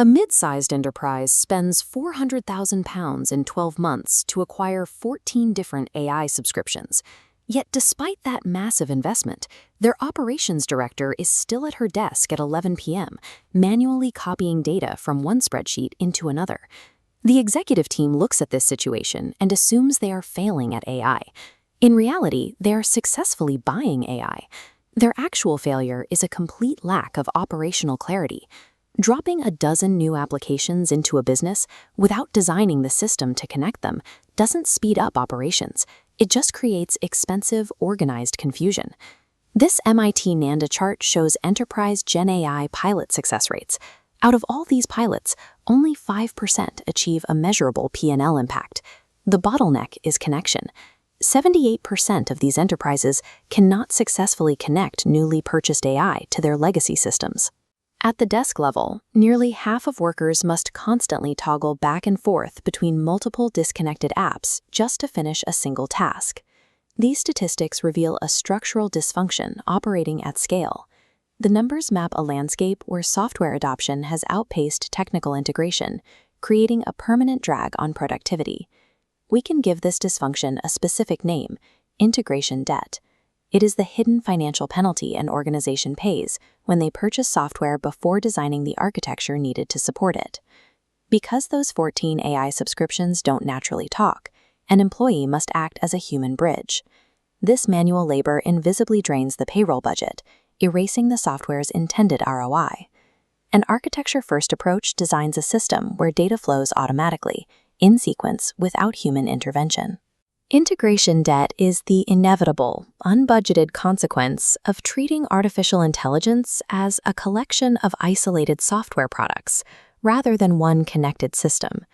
A mid-sized enterprise spends £400,000 in 12 months to acquire 14 different AI subscriptions. Yet despite that massive investment, their operations director is still at her desk at 11 p.m., manually copying data from one spreadsheet into another. The executive team looks at this situation and assumes they are failing at AI. In reality, they are successfully buying AI. Their actual failure is a complete lack of operational clarity. Dropping a dozen new applications into a business without designing the system to connect them doesn't speed up operations. It just creates expensive, organized confusion. This MIT NANDA chart shows enterprise Gen AI pilot success rates. Out of all these pilots, only 5% achieve a measurable P&L impact. The bottleneck is connection. 78% of these enterprises cannot successfully connect newly purchased AI to their legacy systems. At the desk level, nearly half of workers must constantly toggle back and forth between multiple disconnected apps just to finish a single task. These statistics reveal a structural dysfunction operating at scale. The numbers map a landscape where software adoption has outpaced technical integration, creating a permanent drag on productivity. We can give this dysfunction a specific name: integration debt. It is the hidden financial penalty an organization pays when they purchase software before designing the architecture needed to support it. Because those 14 AI subscriptions don't naturally talk, an employee must act as a human bridge. This manual labor invisibly drains the payroll budget, erasing the software's intended ROI. An architecture-first approach designs a system where data flows automatically, in sequence, without human intervention. Integration debt is the inevitable, unbudgeted consequence of treating artificial intelligence as a collection of isolated software products, rather than one connected system.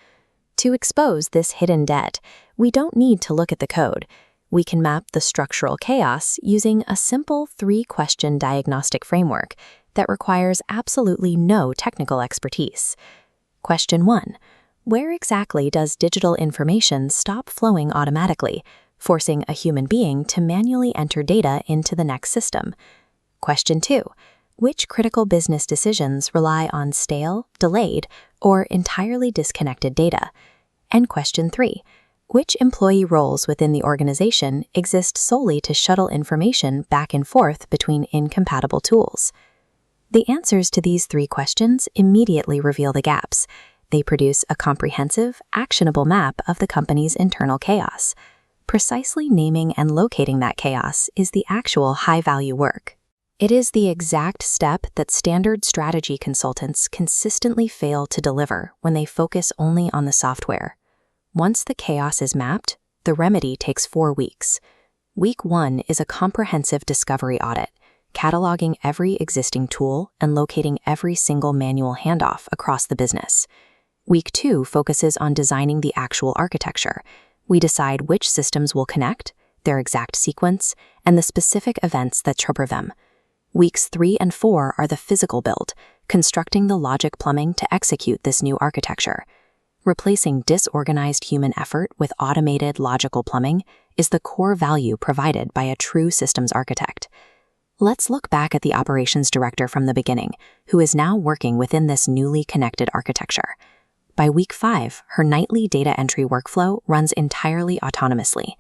To expose this hidden debt, we don't need to look at the code. We can map the structural chaos using a simple 3-question diagnostic framework that requires absolutely no technical expertise. Question 1. Where exactly does digital information stop flowing automatically, forcing a human being to manually enter data into the next system? Question 2. Which critical business decisions rely on stale, delayed, or entirely disconnected data? And question 3. Which employee roles within the organization exist solely to shuttle information back and forth between incompatible tools? The answers to these 3 questions immediately reveal the gaps. They produce a comprehensive, actionable map of the company's internal chaos. Precisely naming and locating that chaos is the actual high-value work. It is the exact step that standard strategy consultants consistently fail to deliver when they focus only on the software. Once the chaos is mapped, the remedy takes 4 weeks. Week 1 is a comprehensive discovery audit, cataloging every existing tool and locating every single manual handoff across the business. Week 2 focuses on designing the actual architecture. We decide which systems will connect, their exact sequence, and the specific events that trigger them. Weeks 3 and 4 are the physical build, constructing the logic plumbing to execute this new architecture. Replacing disorganized human effort with automated logical plumbing is the core value provided by a true systems architect. Let's look back at the operations director from the beginning, who is now working within this newly connected architecture. By week 5, her nightly data entry workflow runs entirely autonomously.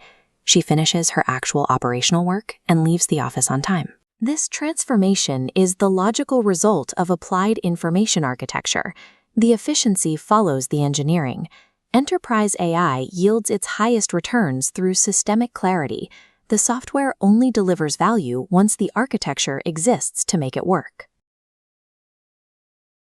She finishes her actual operational work and leaves the office on time. This transformation is the logical result of applied information architecture. The efficiency follows the engineering. Enterprise AI yields its highest returns through systemic clarity. The software only delivers value once the architecture exists to make it work.